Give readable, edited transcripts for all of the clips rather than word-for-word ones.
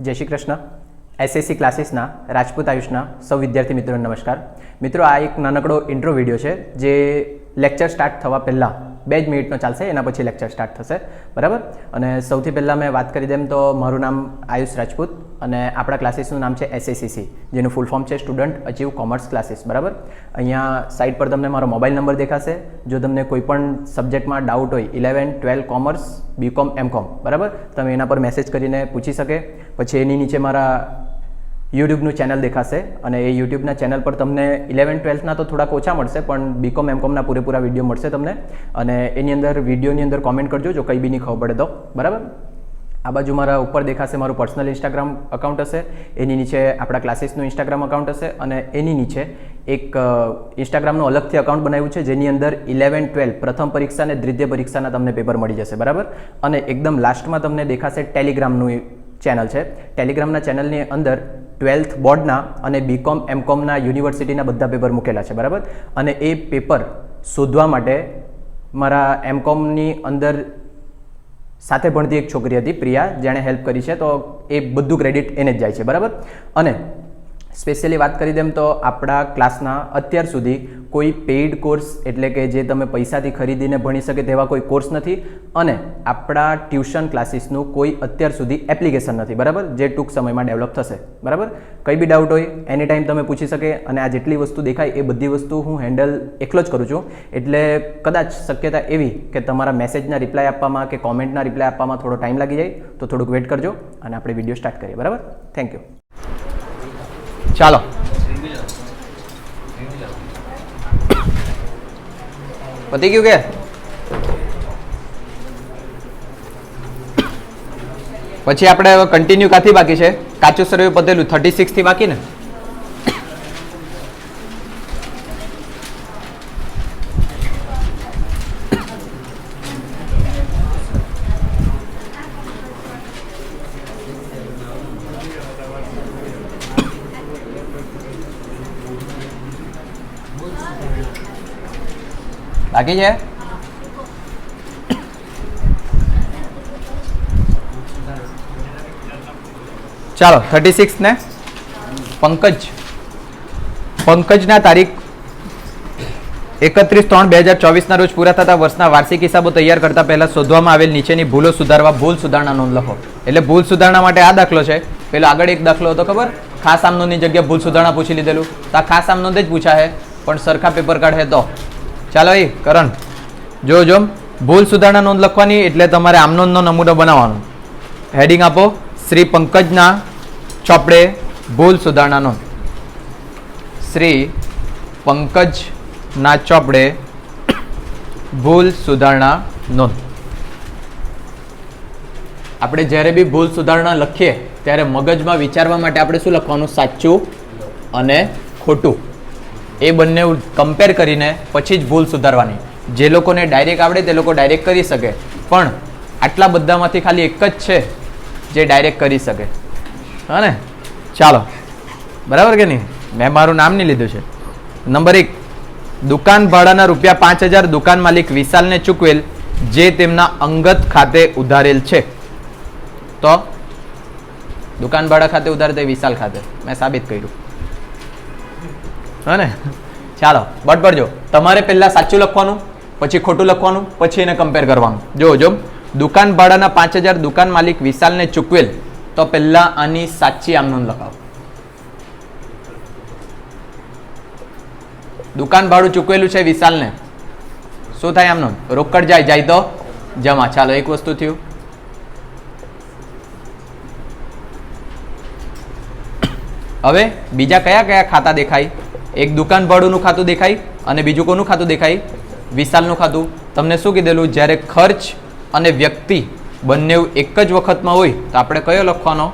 જય શ્રી કૃષ્ણ. એસએસસી ક્લાસીસના રાજપૂત આયુષના સૌ વિદ્યાર્થી મિત્રોને નમસ્કાર. મિત્રો, આ એક નાનકડો ઇન્ટ્રો વિડીયો છે જે લેક્ચર સ્ટાર્ટ થવા પહેલાં 2 મિનિટનો ચાલશે, એના પછી લેક્ચર સ્ટાર્ટ થશે, બરાબર. અને સૌથી પહેલાં મેં વાત કરી દેમ તો મારું નામ આયુષ રાજપૂત અને આપણા ક્લાસીસનું નામ છે એસએસીસી, જેનું ફૂલ ફોર્મ છે સ્ટુડન્ટ અચીવ કોમર્સ ક્લાસીસ, બરાબર. અહીંયા સાઇટ પર તમને મારો મોબાઈલ નંબર દેખાશે. જો તમને કોઈ પણ સબ્જેક્ટમાં ડાઉટ હોય 11, 12 કોમર્સ, બીકોમ, એમકોમ, બરાબર, તમે એના પર મેસેજ કરીને પૂછી શકે. પછી એની નીચે મારા યુટ્યુબનું ચેનલ દેખાશે અને એ યુટ્યુબના ચેનલ પર તમને 11, 12ના તો થોડાક ઓછા મળશે, પણ બીકોમ એમકોમના પૂરેપૂરા વિડીયો મળશે તમને. અને એની અંદર વિડીયોની અંદર કોમેન્ટ કરજો જો કંઈ બી નહીં ખબર પડે તો, બરાબર. આ બાજુ મારા ઉપર દેખાશે મારું પર્સનલ ઇન્સ્ટાગ્રામ અકાઉન્ટ હશે, એની નીચે આપણા ક્લાસીસનું ઇન્સ્ટાગ્રામ અકાઉન્ટ હશે અને એની નીચે એક ઇન્સ્ટાગ્રામનું અલગથી અકાઉન્ટ બનાવ્યું છે જેની અંદર 11, 12 પ્રથમ પરીક્ષા અને દ્વિતીય પરીક્ષાના તમને પેપર મળી જશે, બરાબર. અને એકદમ લાસ્ટમાં તમને દેખાશે ટેલિગ્રામનું ચેનલ છે. ટેલિગ્રામના ચેનલની અંદર 12th બોર્ડના અને બીકોમ એમકોમના યુનિવર્સિટીના બધા પેપર મૂકેલા છે, બરાબર. અને એ પેપર શોધવા માટે મારા એમકોમની અંદર સાથે ભણતી એક છોકરી હતી પ્રિયા, જેણે હેલ્પ કરી છે, તો એ બધું ક્રેડિટ એને જ જાય છે, બરાબર. અને સ્પેશિયલી વાત કરી દેમ તો આપણા ક્લાસના અત્યાર સુધી કોઈ પેઇડ કોર્સ એટલે કે જે તમે પૈસાથી ખરીદીને ભણી શકે તેવા કોઈ કોર્સ નથી. અને આપણા ટ્યુશન ક્લાસીસનું કોઈ અત્યાર સુધી એપ્લિકેશન નથી, બરાબર, જે ટૂંક સમયમાં ડેવલપ થશે, બરાબર. કંઈ બી ડાઉટ હોય એની ટાઈમ તમે પૂછી શકે. અને આ જેટલી વસ્તુ દેખાય એ બધી વસ્તુ હું હેન્ડલ એકલો જ કરું છું, એટલે કદાચ શક્યતા એવી કે તમારા મેસેજના રિપ્લાય આપવામાં કે કોમેન્ટના રિપ્લાય આપવામાં થોડો ટાઈમ લાગી જાય, તો થોડુંક વેઇટ કરજો અને આપણે વિડીયો સ્ટાર્ટ કરીએ, બરાબર. Thank you. ચાલો, પતી ગયું કે પછી આપણે હવે કન્ટિન્યુ કાથી બાકી છે? કાચું સર્વે પતેલું 36 થી બાકી ને? બાકી છે? ચાલો, 36 ને પંકજના તારીખ 31/3/2024 રોજ પૂરા થતા વર્ષના વાર્ષિક હિસાબો તૈયાર કરતા પહેલા શોધવામાં આવેલ નીચેની ભૂલો સુધારવા ભૂલ સુધારણા નોંધ લખો. એટલે ભૂલ સુધારણા માટે આ દાખલો છે. પેલો આગળ એક દાખલો હતો ખબર, ખાસ આમનોંધની જગ્યાએ ભૂલ સુધારણા પૂછી લીધેલું, તો આ ખાસ આમનોંધ જ પૂછા છે, પણ સરખા પેપર કાર્ડ હે તો. ચાલો એ કરણ જો ભૂલ સુધારણા નોંધ લખવાની, એટલે તમારે આમનોંધનો નમૂનો બનાવવાનો. હેડિંગ આપો, શ્રી પંકજના ચોપડે ભૂલ સુધારણા નોંધ. શ્રી પંકજના ચોપડે ભૂલ સુધારણા નોંધ. આપણે જ્યારે બી ભૂલ સુધારણા લખીએ ત્યારે મગજમાં વિચારવા માટે આપણે શું લખવાનું? સાચું અને ખોટું, એ બંને કમ્પેર કરીને પછી જ ભૂલ સુધારવાની. જે લોકોને ડાયરેક્ટ આવડે તે લોકો ડાયરેક્ટ કરી શકે, પણ આટલા બધામાંથી ખાલી એક જ છે જે ડાયરેક્ટ કરી શકે, હા ને? ચાલો, બરાબર કે નહીં? મેં મારું નામ નહીં લીધું છે. નંબર 1, દુકાન ભાડાના ₹5000 દુકાન માલિક વિશાલને ચૂકવેલ જે તેમના અંગત ખાતે ઉધારેલ છે. તો દુકાન ભાડા ખાતે ઉધાર તે વિશાલ ખાતે મેં સાબિત કર્યું, હા ને? ચાલો, બટ પડજો. તમારે પહેલા સાચું લખવાનું, પછી ખોટું લખવાનું, પછી એને કમ્પેર કરવાનું. જો દુકાન ભાડાના 5000 દુકાન માલિક વિશાલને ચૂકવેલ, તો પહેલા આની સાચી આમનોંધ લખાવો. દુકાન ભાડું ચૂકવેલું છે વિશાલને, શું થાય આમનોંધ? રોકડ જાય તો જમા. ચાલો, એક વસ્તુ થયું. હવે બીજા કયા કયા ખાતા દેખાય? એક દુકાન ભાડુંનું ખાતું દેખાય અને બીજું કોનું ખાતું દેખાય? વિશાલનું ખાતું. તમને શું કીધેલું? જ્યારે ખર્ચ અને વ્યક્તિ બંને એક જ વખતમાં હોય તો આપણે કયો લખવાનો?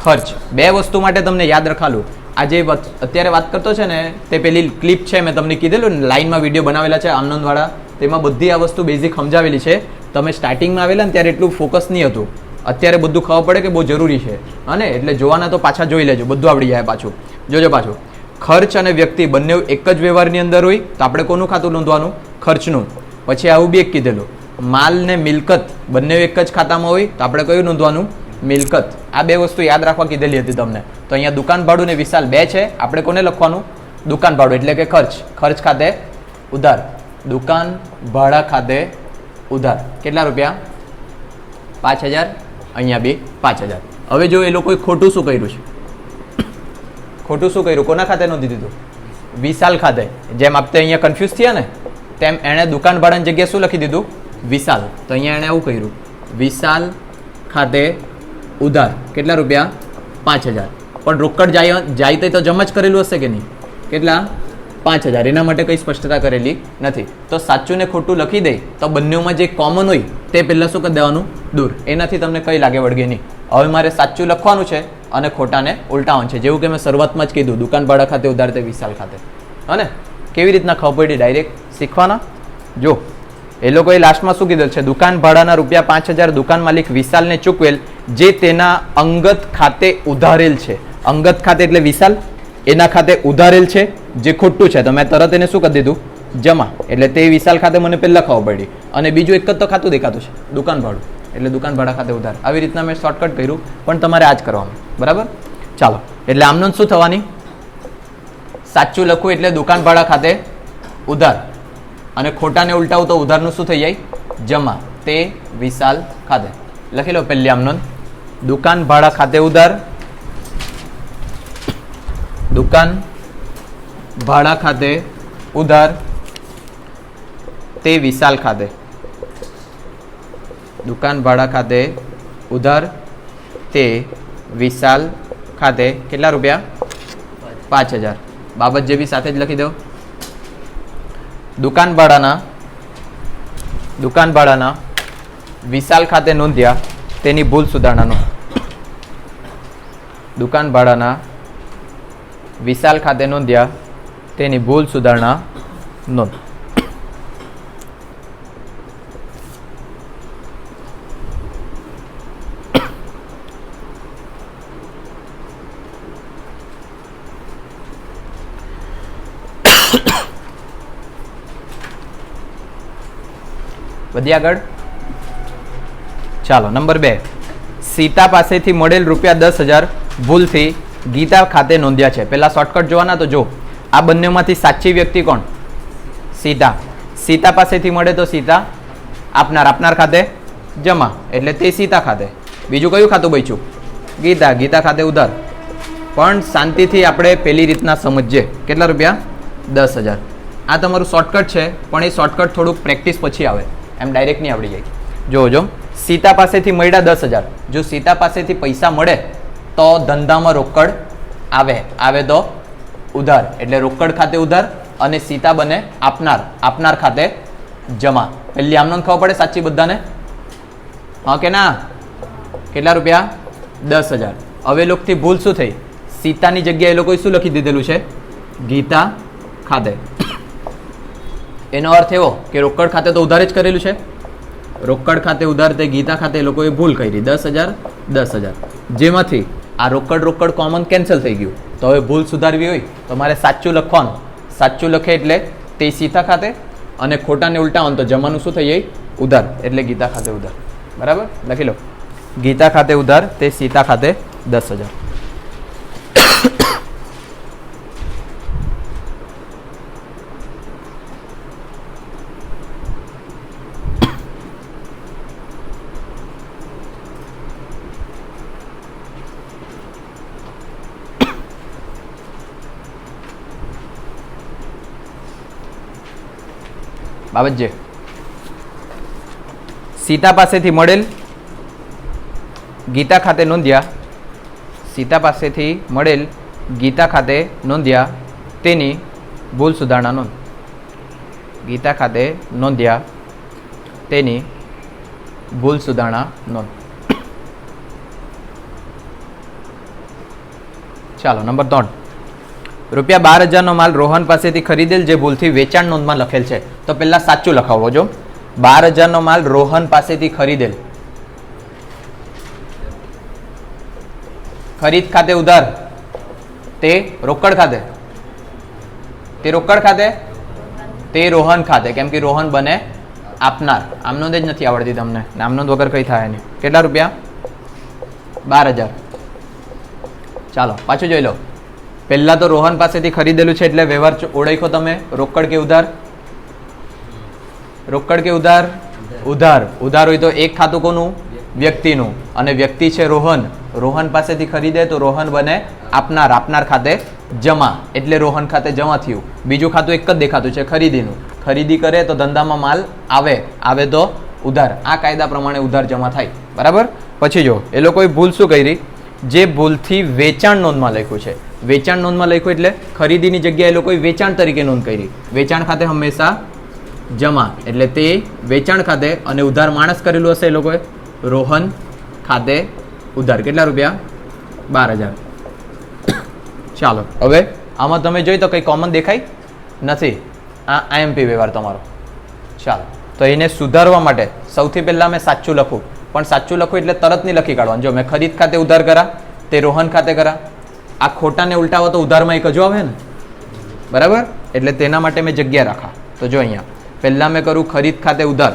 ખર્ચ. બે વસ્તુ માટે તમને યાદ રખાલું. આ જે અત્યારે વાત કરતો છે ને, તે પેલી ક્લિપ છે, મેં તમને કીધેલું ને, લાઈનમાં વિડીયો બનાવેલા છે આમનોંધવાળા, તેમાં બધી આ વસ્તુ બેઝિક સમજાવેલી છે. તમે સ્ટાર્ટિંગમાં આવેલા ને ત્યારે એટલું ફોકસ નહીં હતું, અત્યારે બધું ખબર પડે કે બહુ જરૂરી છે, અને એટલે જોવાના તો પાછા જોઈ લેજો, બધું આવડી જાય પાછું. જોજો પાછું. ખર્ચ અને વ્યક્તિ બંને એક જ વ્યવહારની અંદર હોય તો આપણે કોનું ખાતું નોંધવાનું? ખર્ચનું. પછી આવું બી એક કીધેલું, માલ ને મિલકત બંને એક જ ખાતામાં હોય તો આપણે કયું નોંધવાનું? મિલકત. આ બે વસ્તુ યાદ રાખવા કીધેલી હતી તમને. તો અહીંયા દુકાન ભાડું ને વિશાલ બે છે. આપણે કોને લખવાનું? દુકાન ભાડું એટલે કે ખર્ચ. ખર્ચ ખાતે ઉધાર. દુકાન ભાડા ખાતે ઉધાર. કેટલા રૂપિયા? 5000. અહીંયા બી 5000. હવે જો એ લોકોએ ખોટું શું કર્યું છે? ખોટું શું કર્યું? કોના ખાતે નોંધી દીધું? વિશાલ ખાતે. જેમ આપણે અહીંયા કન્ફ્યુઝ થયા ને તેમ એણે દુકાન ભાડાની જગ્યાએ શું લખી દીધું? વિશાલ. તો અહીંયા એણે એવું કર્યું, વિશાલ ખાતે ઉધાર. કેટલા રૂપિયા? 5000. પણ રોકડ જાય તો જમા જ કરેલું હશે કે નહીં? કેટલા? 5000. એના માટે કંઈ સ્પષ્ટતા કરેલી નથી. તો સાચું ને ખોટું લખી દે તો બંનેમાં જે કોમન હોય તે પહેલાં શું કરી દેવાનું? દૂર. એનાથી તમને કંઈ લાગે વળગે નહીં. હવે મારે સાચું લખવાનું છે અને ખોટાને ઉલટાવવાનું છે. જેવું કે મેં શરૂઆતમાં જ કીધું, દુકાન ભાડા ખાતે ઉધાર તે વિશાલ ખાતે. હને કેવી રીતના ખબર પડી? ડાયરેક્ટ શીખવાના. જો એ લોકોએ લાસ્ટમાં શું કીધું છે? દુકાન ભાડાના રૂપિયા 5000 દુકાન માલિક વિશાલને ચૂકવેલ, જે તેના અંગત ખાતે ઉધારેલ છે. અંગત ખાતે એટલે વિશાલ, એના ખાતે ઉધારેલ છે, જે ખોટું છે. તો મેં તરત એને શું કરી દીધું? જમા. એટલે તે વિશાલ ખાતે મને પહેલા ખબર પડી. અને બીજું એક જ તો ખાતું દેખાતું છે, દુકાન ભાડું. એટલે દુકાન ભાડા ખાતે ઉધાર. આવી રીતના મેં શોર્ટકટ કર્યું, પણ તમારે આ જ કરવાનું. બરાબર? ચાલો, એટલે આમનો શું થવાની? સાચું લખવું એટલે દુકાન ભાડા ખાતે ઉધાર, અને ખોટાને ઉલટાવું તો ઉધારનું શું થઈ જાય? જમા. તે વિશાલ ખાતે. લખી લો પહેલી આમનો. દુકાન ભાડા ખાતે ઉધાર. દુકાન ભાડા ખાતે ઉધાર તે વિશાલ ખાતે. દુકાન ભાડા ખાતે ઉધાર તે વિશાલ ખાતે. કેટલા રૂપિયા? 5000. બાબત જે બી સાથે જ લખી દો. દુકાન ભાડાના વિશાલ ખાતે નોંધ્યા તેની ભૂલ સુધારણાનો. દુકાન ભાડાના વિશાલ ખાતે નોંધ્યા તેની ભૂલ સુધારણા નોંધ. વધી આગળ. ચાલો, નંબર 2. સીતા પાસેથી મળેલ રૂપિયા 10000 ભૂલથી ગીતા ખાતે નોંધ્યા છે. પહેલા શોર્ટકટ જોવાના. તો જો આ બંનેમાંથી સાચી વ્યક્તિ કોણ? સીતા. સીતા પાસેથી મળે તો સીતા આપનાર. આપનાર ખાતે જમા, એટલે તે સીતા ખાતે. બીજું કયું ખાતું બચ્યું? ગીતા. ગીતા ખાતે ઉધાર. પણ શાંતિથી આપણે પેલી રીતના સમજીએ. કેટલા રૂપિયા? 10000. આ તમારું શોર્ટકટ છે, પણ એ શોર્ટકટ થોડુંક પ્રેક્ટિસ પછી આવે, એમ ડાયરેક્ટ નહીં આવડી જાય. જો સીતા પાસેથી મળ્યા 10000. જો સીતા પાસેથી પૈસા મળે તો ધંધામાં રોકડ આવે તો ઉધાર, એટલે રોકડ ખાતે ઉધાર, અને સીતા બને આપનાર. આપનાર ખાતે જમા. પહેલી આમનો ખબર પડે સાચી બધાને? હા કે ના? કેટલા રૂપિયા? 10000. હવે લોકોથી ભૂલ શું થઈ? સીતાની જગ્યાએ એ લોકોએ શું લખી દીધેલું છે? ગીતા ખાતે. એનો અર્થ એવો કે રોકડ ખાતે તો ઉધાર જ કરેલું છે. રોકડ ખાતે ઉધાર તે ગીતા ખાતે એ લોકોએ ભૂલ કરી. 10000. જેમાંથી આ રોકડ કોમન કેન્સલ થઈ ગયું. તો હવે ભૂલ સુધારવી હોય તો મારે સાચું લખવાનું. સાચું લખે એટલે તે સીતા ખાતે, અને ખોટાને ઉલટાવાનું તો જમાનું શું થઈ જાય? ઉધાર. એટલે ગીતા ખાતે ઉધાર. બરાબર? લખી લો. ગીતા ખાતે ઉધાર તે સીતા ખાતે 10000. બાબત જે સીતા પાસેથી મળેલ ગીતા ખાતે નોંધ્યા. સીતા પાસેથી મળેલ ગીતા ખાતે નોંધ્યા તેની ભૂલ સુધારણા નોંધ. ગીતા ખાતે નોંધ્યા તેની ભૂલ સુધારણા નોંધ. ચાલો, નંબર 3. રૂપિયા 12000નો માલ રોહન પાસેથી ખરીદેલ, જે ભૂલથી વેચાણ નોંધમાં લખેલ છે. તો પહેલા સાચું લખાવો. જો 12000નો માલ રોહન પાસેથી ખરીદેલ. ખરીદ ખાતે ઉધાર તે રોકડ ખાતે. તે રોકડ ખાતે, તે રોહન ખાતે, કેમ કે રોહન બને આપનાર. આમનોંધ જ નથી આવડતી તમને, આમનોંધ વગર કઈ થાય નહીં. કેટલા રૂપિયા? 12,000. ચાલો પાછું જોઈ લો. પહેલા તો રોહન પાસેથી ખરીદેલું છે એટલે વ્યવહાર ઓળખો તમે. રોકડ કે ઉધાર? રોકડ કે ઉધાર? ઉધાર. ઉધાર હોય તો એક ખાતું કોનું? વ્યક્તિનું. અને વ્યક્તિ છે રોહન. રોહન પાસેથી ખરીદે તો રોહન બને આપનાર. આપનાર ખાતે જમા એટલે રોહન ખાતે જમા થયું. બીજું ખાતું એક જ દેખાતું છે ખરીદીનું. ખરીદી કરે તો ધંધામાં માલ આવે. આવે તો ઉધાર. આ કાયદા પ્રમાણે ઉધાર જમા થાય. બરાબર. પછી જો એ લોકોએ ભૂલ શું કરી? જે ભૂલથી વેચાણ નોંધમાં લખ્યું છે. વેચાણ નોંધમાં લખ્યું એટલે ખરીદીની જગ્યાએ એ લોકોએ વેચાણ તરીકે નોંધ કરી. વેચાણ ખાતે હંમેશા જમા એટલે તે વેચાણ ખાતે. અને ઉધાર માણસ કરેલું હશે એ લોકોએ રોહન ખાતે ઉધાર. કેટલા રૂપિયા? 12,000. ચાલો હવે આમાં તમે જોઈ તો કંઈ કોમન દેખાય નથી. આ આઈએમપી વ્યવહાર તમારો. ચાલો તો એને સુધારવા માટે સૌથી પહેલાં મેં સાચું લખું. પણ સાચું લખું એટલે તરત નહીં લખી કાઢવાનું. જો મેં ખરીદ ખાતે ઉધાર કરા તે રોહન ખાતે કરા. આ ખોટાને ઉલટાવો તો ઉધારમાં એક હજુ આવે ને. બરાબર. એટલે તેના માટે મેં જગ્યા રાખા. તો જો અહીંયા પહેલાં મેં કરું ખરીદ ખાતે ઉધાર.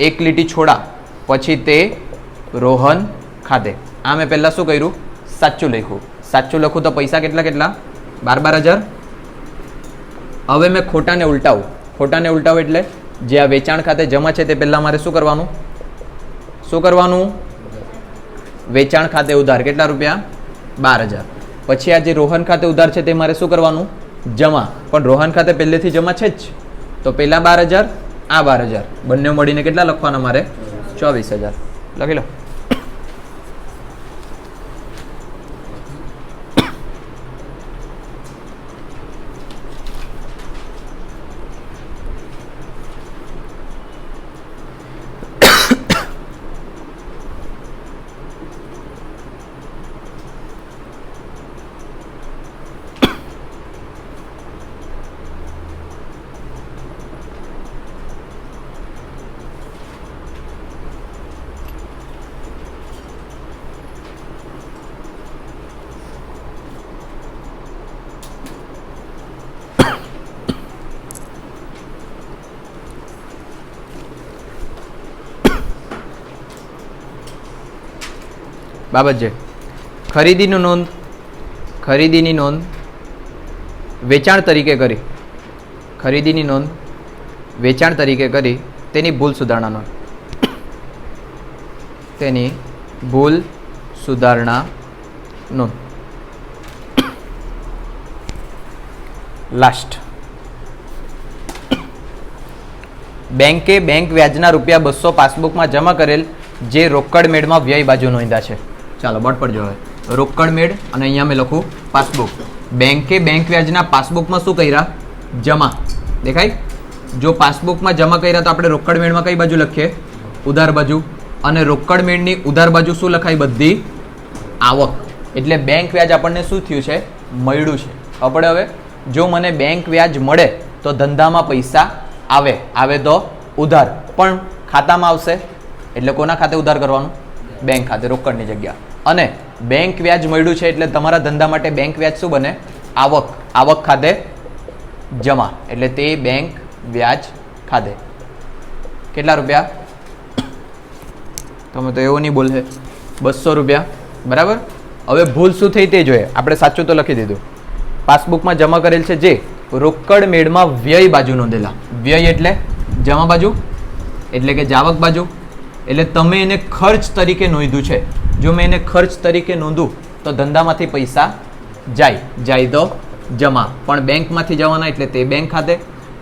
એક લીટી છોડા પછી તે રોહન ખાતે. આ મેં પહેલાં શું કર્યું? સાચું લખ્યું. સાચું લખું તો પૈસા કેટલા કેટલા? 12,000. હવે મેં ખોટાને ઉલટાવું. ખોટાને ઉલટાવું એટલે જે આ વેચાણ ખાતે જમા છે તે પહેલાં મારે શું કરવાનું? શું કરવાનું? વેચાણ ખાતે ઉધાર. કેટલા રૂપિયા? 12,000. પછી આ જે રોહન ખાતે ઉધાર છે તે મારે શું કરવાનું? જમા. પણ રોહન ખાતે પહેલેથી જમા છે જ તો પહેલાં 12,000 આ 12,000 બંને મળીને કેટલા લખવાના મારે? 24,000. લખી લો. બાબત છે ખરીદીની નોંધ. ખરીદીની નોંધ વેચાણ તરીકે કરી. ખરીદીની નોંધ વેચાણ તરીકે કરી તેની ભૂલ સુધારણા નોંધ. તેની ભૂલ સુધારણા નોંધ. લાસ્ટ બેંકે બેંક વ્યાજના રૂપિયા 200 પાસબુકમાં જમા કરેલ જે રોકડ મેળમાં વ્યય બાજુ નોંધ્યા છે. ચાલો બોર્ડ પર જો રોકડ મેળ અને અહીંયા મેં લખું પાસબુક. બેંકે બેંક વ્યાજના પાસબુકમાં શું કર્યા? જમા. દેખાય? જો પાસબુકમાં જમા કર્યા તો આપણે રોકડ મેળમાં કઈ બાજુ લખીએ? ઉધાર બાજુ. અને રોકડ મેળની ઉધાર બાજુ શું લખાય? બધી આવક. એટલે બેંક વ્યાજ આપણને શું થયું છે? મળ્યું છે. આપણે હવે જો મને બેંક વ્યાજ મળે તો ધંધામાં પૈસા આવે. આવે તો ઉધાર પણ ખાતામાં આવશે. એટલે કોના ખાતે ઉધાર કરવાનું? બેંક ખાતે. રોકડની જગ્યા. અને બેંક વ્યાજ મળ્યું છે એટલે તમારા ધંધા માટે બેંક વ્યાજ શું બને? આવક. આવક ખાતે જમા. એટલે તે બેંક વ્યાજ ખાતે. કેટલા રૂપિયા? તમે તો એવું નહીં બોલે. 200 રૂપિયા. બરાબર. હવે ભૂલ શું થઈ તે જોઈએ. આપણે સાચું તો લખી દીધું. પાસબુકમાં જમા કરેલ છે જે રોકડ મેળમાં વ્યય બાજુ નોંધેલા. વ્યય એટલે જમા બાજુ એટલે કે જાવક બાજુ. એટલે તમે એને ખર્ચ તરીકે નોંધ્યું છે. જો મેં એને ખર્ચ તરીકે નોંધું તો ધંધામાંથી પૈસા જાય. જાય તો જમા. પણ બેંકમાંથી જવાના એટલે તે બેંક ખાતે.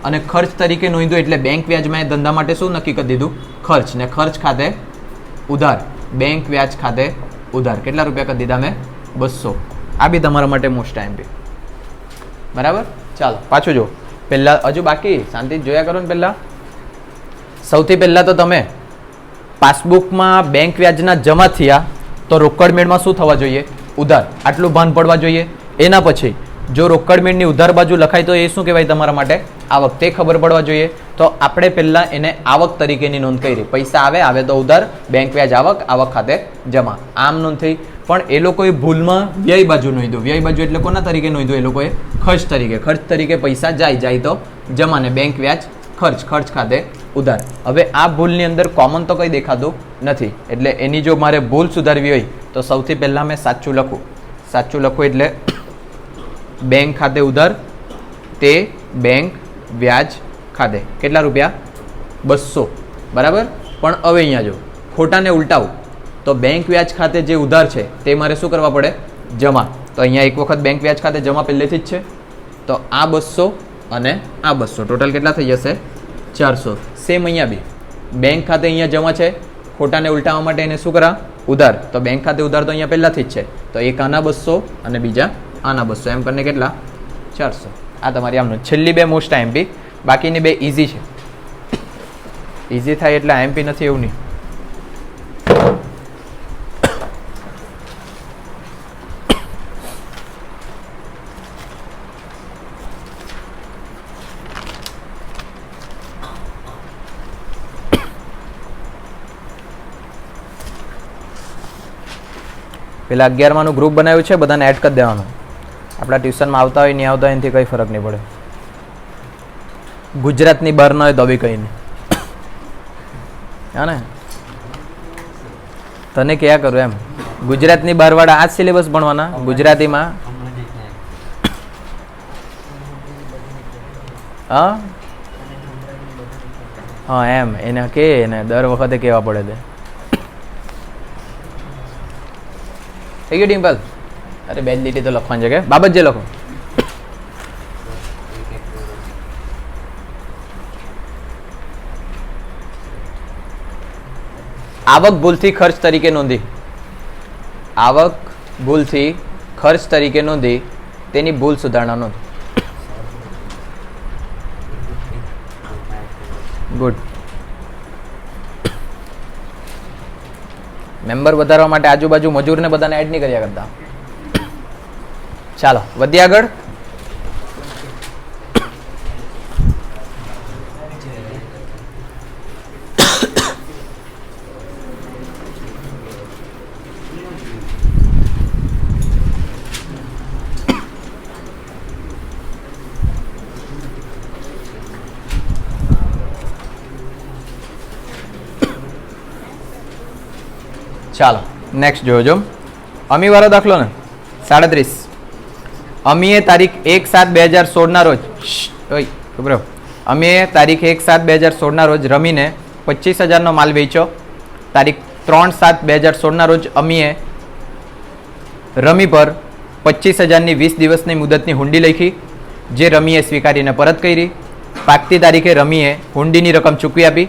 અને ખર્ચ તરીકે નોંધ્યું એટલે બેંક વ્યાજમાં એ ધંધા માટે શું નક્કી કરી દીધું? ખર્ચ. ને ખર્ચ ખાતે ઉધાર. બેંક વ્યાજ ખાતે ઉધાર. કેટલા રૂપિયા કરી દીધા મેં? 200. આ બી તમારા માટે મોસ્ટ આઈએમપી. બરાબર. ચાલો પાછું જો. પહેલાં હજુ બાકી શાંતિ જોયા કરો ને. પહેલાં સૌથી પહેલાં તો તમે પાસબુકમાં બેંક વ્યાજના જમા થયા તો રોકડ મેળમાં શું થવા જોઈએ? ઉધાર. આટલું ભાન પડવા જોઈએ. એના પછી જો રોકડ મેળની ઉધાર બાજુ લખાય તો એ શું કહેવાય તમારા માટે? આવક. તે ખબર પડવા જોઈએ. તો આપણે પહેલાં એને આવક તરીકેની નોંધ કરી. પૈસા આવે. આવે તો ઉધાર. બેંક વ્યાજ આવક. આવક ખાતે જમા. આમ નોંધ થઈ. પણ એ લોકોએ ભૂલમાં વ્યય બાજુ નોંધ્યું. વ્યય બાજુ એટલે કોના તરીકે નોંધ્યું? એ લોકોએ ખર્ચ તરીકે. ખર્ચ તરીકે પૈસા જાય. જાય તો જમા. ને બેંક વ્યાજ ખર્ચ. ખર્ચ ખાતે ઉધાર. હવે આ ભૂલની અંદર કોમન તો કંઈ દેખાતું નથી, એટલે એની જો મારે ભૂલ સુધારવી હોય તો સૌથી પહેલાં મેં સાચું લખું એટલે બેંક ખાતે ઉધાર તે બેંક વ્યાજ ખાતે કેટલા રૂપિયા 200 બરાબર. પણ હવે અહીંયા જો ખોટાને ઉલટાવું તો બેંક વ્યાજ ખાતે જે ઉધાર છે તે મારે શું કરવા પડે જમા. તો અહીંયા એક વખત બેંક વ્યાજ ખાતે જમા પહેલેથી જ છે, તો આ 200 અને આ 200 ટોટલ કેટલા થઈ જશે 400. સેમ અહીંયા બી બેંક ખાતે અહીંયા જમા છે, ખોટાને ઉલટાવવા માટે એને શું કરા ઉધાર. તો બેંક ખાતે ઉધાર તો અહીંયા પહેલાંથી જ છે, તો એક આના 200 અને બીજા આના 200 એમ કરીને કેટલા 400. આ તમારી આમનું છેલ્લી બે મોસ્ટ આઈએમપી, બાકીની બે ઇઝી છે. ઇઝી થાય એટલે આઈએમપી નથી એવું નહીં. પેલા 11માનું ગ્રુપ બનાવ્યું છે, બધાને એડ કરી દેવાનું. આપણા ટ્યુશનમાં આવતા હોય નહીં આવતા હોય એનાથી કંઈ ફરક નહીં પડે. ગુજરાતની બહાર ન હોય તો બી કંઈ નહીં. હા ને, તને ક્યાં કરું એમ. ગુજરાતની બહારવાળા આ જ સિલેબસ ભણવાના ગુજરાતીમાં. હા હા એમ એને કે એને દર વખતે કહેવા પડે તે. થઈ ગયું ડિમ્પલ? અરે બેન લીટી તો લખવાની છે કે બાબત જે લખો. આવક ભૂલથી ખર્ચ તરીકે નોંધી. આવક ભૂલથી ખર્ચ તરીકે નોંધી તેની ભૂલ સુધારણા નોંધ. ગુડ. મેમ્બર વધારવા માટે આજુબાજુ મજૂરને બધાને એડ નહીં કર્યા કરતા. ચાલો વધીએ આગળ. ચાલો નેક્સ્ટ જોજો. અમી વાળો દાખલો ને 37. અમીએ તારીખ 1/7/2016 રોજ અમીએ તારીખ 1/7/2016 રોજ રમીને 25,000નો માલ વેચ્યો. તારીખ 3/7/2016 રોજ અમીએ રમી પર 25,000ની 20 દિવસની મુદતની હુંડી લખી, જે રમીએ સ્વીકારીને પરત કરી. પાકતી તારીખે રમીએ હુંડીની રકમ ચૂકવી આપી.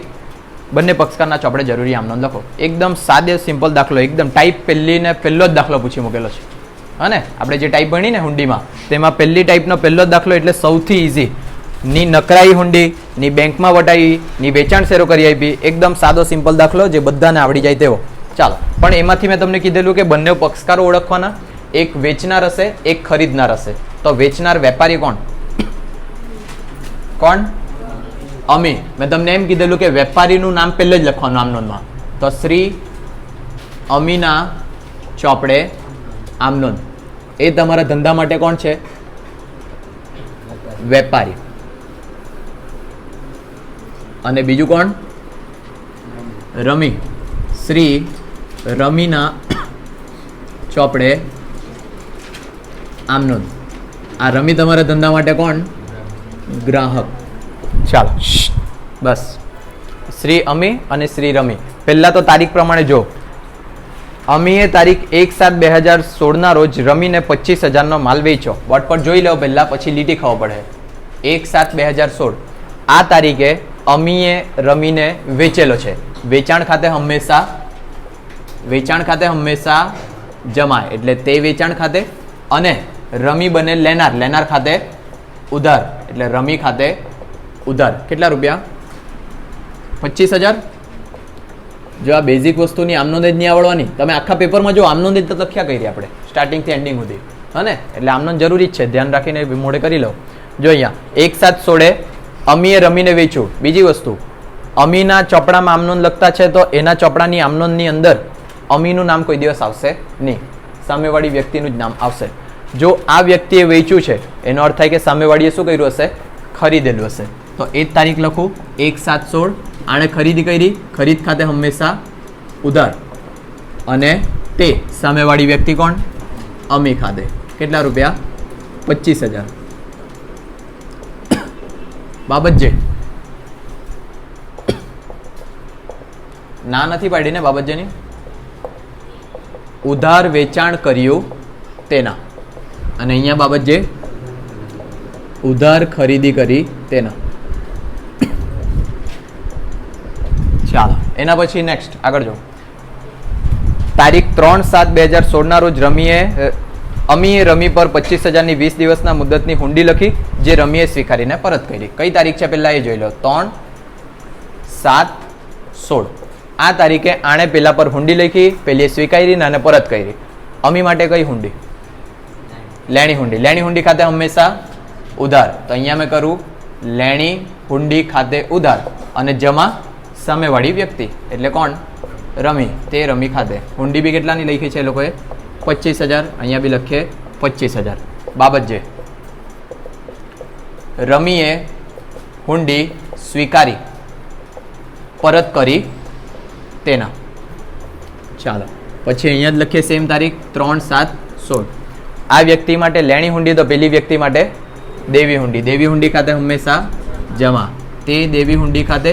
બંને પક્ષકારના ચોપડે જરૂરી આમનો લખો. એકદમ સાદે સિમ્પલ દાખલો, એકદમ ટાઈપ પહેલો જ દાખલો પૂછી મૂકેલો છે. હા ને, આપણે જે ટાઈપ ભણી ને હુંડીમાં તેમાં પહેલી ટાઈપનો પહેલો જ દાખલો એટલે સૌથી ઇઝી. ની નકરાઈ હુંડી, ની બેંકમાં વટાવી, ની વેચાણ શેરો કરી આપી. એકદમ સાદો સિમ્પલ દાખલો જે બધાને આવડી જાય તેવો. ચાલો, પણ એમાંથી મેં તમને કીધેલું કે બંને પક્ષકારો ઓળખવાના. એક વેચનાર હશે, એક ખરીદનાર હશે. તો વેચનાર વેપારી કોણ? અમી. મેં તમને એમ કીધેલું કે વેપારીનું નામ પહેલે જ લખવાનું આમનોંધમાં. તો શ્રી અમીના ચોપડે આમનોંધ. એ તમારા ધંધા માટે કોણ છે? વેપારી. અને બીજું કોણ? રમી. શ્રી રમીના ચોપડે આમનોંધ. આ રમી તમારા ધંધા માટે કોણ? ગ્રાહક. ચાલો બસ. શ્રી અમી અને શ્રી રમી. પહેલા તો તારીખ પ્રમાણે જો. અમીએ તારીખ 1/7/2016 રોજ રમીને 25,000નો માલ વેચ્યો. બોર્ડ પર જોઈ લો પહેલા, પછી લીટી ખબર પડે. 1/7/2016 આ તારીખે અમીએ રમીને વેચેલો છે. વેચાણ ખાતે હંમેશા જમા, એટલે તે વેચાણ ખાતે. અને રમી બને લેનાર, લેનાર ખાતે ઉધાર, એટલે રમી ખાતે ઉધાર. કેટલા રૂપિયા? 25,000. જો આ બેઝિક વસ્તુની આમનોંધ જ નહીં આવડવાની. તમે આખા પેપરમાં જો આમનોંધ જ તો લખ્યા કરી આપણે સ્ટાર્ટિંગથી એન્ડિંગ સુધી. હા ને, એટલે આમનોંધ જરૂરી જ છે, ધ્યાન રાખીને મોડે કરી લો. જો અહીંયા 1/7/16 અમીએ રમીને વેચ્યું. બીજી વસ્તુ, અમીના ચોપડામાં આમનોંધ લખતા છે તો એના ચોપડાની આમનોંધની અંદર અમીનું નામ કોઈ દિવસ આવશે નહીં, સામેવાળી વ્યક્તિનું જ નામ આવશે. જો આ વ્યક્તિએ વેચ્યું છે એનો અર્થ થાય કે સામેવાળીએ શું કર્યું હશે? ખરીદેલું હશે. તો એ જ તારીખ લખું 1/7/16. આણે ખરીદી કરી, ખરીદ ખાતે હંમેશા ઉધાર, અને તે સામેવાળી વ્યક્તિ કોણ? અમી ખાતે. કેટલા રૂપિયા? 25,000. બાબતજે ના નથી પાડી ને બાબતજેની. ઉધાર વેચાણ કર્યું તેના, અને અહીંયા બાબતજે ઉધાર ખરીદી કરી તેના. ચાલો એના પછી નેક્સ્ટ આગળ જો. તારીખ 3/7/2016 ના રોજ અમીએ રમી પર 25,000ની 20 દિવસના મુદતની હુંડી લખી, જે રમીએ સ્વીકારીને પરત કરી. કઈ તારીખ છે પહેલા એ જોઈ લો. 3/7/16 આ તારીખે આણે પેલા પર હુંડી લખી, પેલી સ્વીકારી અને પરત કરી. અમી માટે કઈ હુંડી? લેણી હુંડી. લેણી હુંડી ખાતે હંમેશા ઉધાર. તો અહીંયા મેં કરું લેણી હુંડી ખાતે ઉધાર, અને જમા સામેવાળી વ્યક્તિ એટલે કોણ? રમી. તે રમી ખાતે. હુંડી બી કેટલાની લખી છે એ લોકોએ? 25,000. અહીંયા બી લખીએ 25,000. બાબત જે રમીએ હુંડી સ્વીકારી પરત કરી તેના. ચાલો પછી અહીંયા જ લખીએ સેમ તારીખ 3/7/16. આ વ્યક્તિ માટે લેણી હુંડી, તો પેલી વ્યક્તિ માટે દેવી હુંડી. દેવી હુંડી ખાતે હંમેશા જમા. તે દેવી હુંડી ખાતે,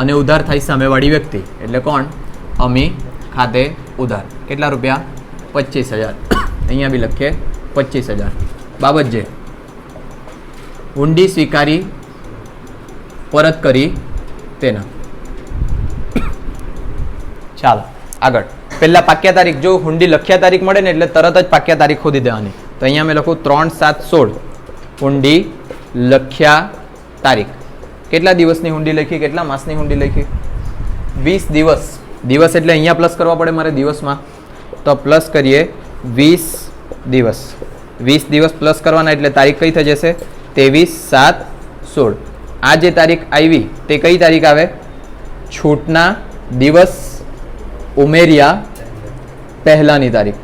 અને ઉધાર થાય સામેવાળી વ્યક્તિ એટલે કોણ? અમી ખાતે ઉધાર. કેટલા રૂપિયા? 25,000. અહીંયા બી લખીએ 25,000. બાબત જે હુંડી સ્વીકારી પરત કરી તેના. ચાલો આગળ. પહેલા પાક્યા તારીખ, જો હુંડી લખ્યા તારીખ મળે ને એટલે તરત જ પાક્યા તારીખ ખોદી દેવાની. તો અહીંયા મેં લખું 3/7/16 હુંડી લખ્યા તારીખ. કેટલા દિવસની હુંડી લખી? કેટલા માસની હુંડી લખી? 20 દિવસ. દિવસ એટલે અહીંયા પ્લસ કરવા પડે મારે દિવસમાં, તો પ્લસ કરીએ 20 દિવસ. 20 દિવસ પ્લસ કરવાના એટલે તારીખ કઈ થઈ જશે? 23/7/16. આ જે તારીખ આવી તે કઈ તારીખ આવે? છૂટના દિવસ ઉમેર્યા પહેલાની તારીખ.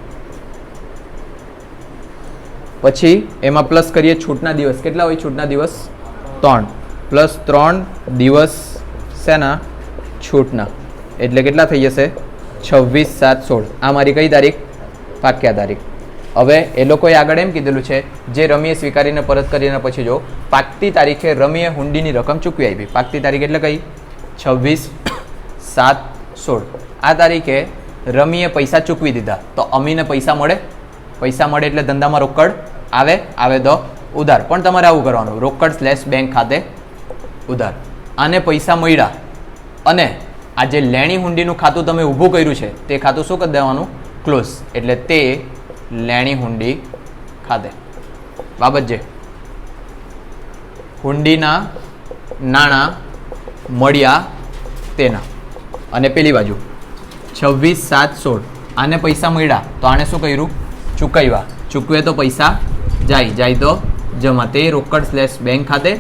પછી એમાં પ્લસ કરીએ છૂટના દિવસ. કેટલા હોય છૂટના દિવસ? 3 પ્લસ 3 દિવસ શેના? છૂટના. એટલે કેટલા થઈ જશે? 26/7/16. આ મારી કઈ તારીખ? પાક્યા તારીખ. હવે એ લોકોએ આગળ એમ કીધેલું છે, જે રમીએ સ્વીકારીને પરત કરીને પછી જો પાકતી તારીખે રમીએ હુંડીની રકમ ચૂકવી આપી. પાકતી તારીખ એટલે કઈ? 26/7/16. આ તારીખે રમીએ પૈસા ચૂકવી દીધા, તો અમીને પૈસા મળે. પૈસા મળે એટલે ધંધામાં રોકડ આવે. આવે તો ઉધાર. પણ તમારે આવું કરવાનું, રોકડ / બેંક ખાતે ઉધાર. આને પૈસા મળ્યા, અને આ જે લેણી હુંડીનું ખાતું તમે ઊભું કર્યું છે તે ખાતું શું કરી દેવાનું? ક્લોઝ. એટલે તે લેણી હુંડી ખાતે. બાબત જે હુંડીના નાણાં મળ્યા તેના. અને પેલી બાજુ 26/7/16 આને પૈસા મળ્યા, તો આને શું કર્યું? ચૂકવ્યા. ચૂકવે તો પૈસા જાય તો જમા. તે રોકડ / બેંક ખાતે.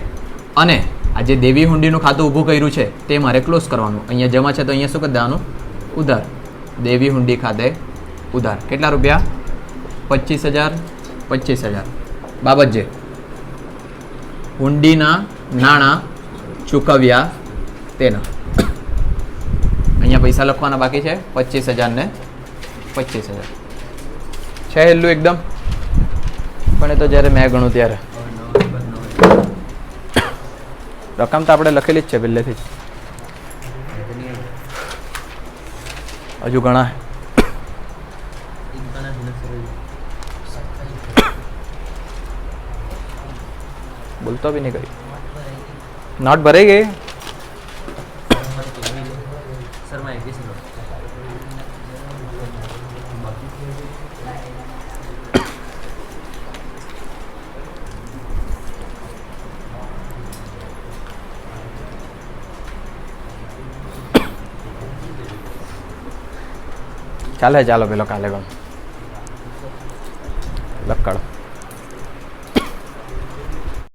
અને આ જે દેવી હુંડીનું ખાતું ઊભું કર્યું છે તે મારે ક્લોઝ કરવાનું. અહીંયા જમા છે તો અહીંયા શું કરી દેવાનું? ઉધાર. દેવી હુંડી ખાતે ઉધાર. કેટલા રૂપિયા? 25,000. 25,000. બાબત જે હુંડીના નાણાં ચૂકવ્યા તેના. અહીંયા પૈસા લખવાના બાકી છે 25,000 ને 25,000 છે. હેલું એકદમ. પણ એ તો જ્યારે મેં ગણું ત્યારે રકમ તો આપણે લખેલી જ છે પહેલેથી જ. હજુ ઘણા બોલતો બી નહીં કઈ. નોટ ભરાઈ ગઈ. ચાલે ચાલો પેલો કાલે ગણ લક્કડ.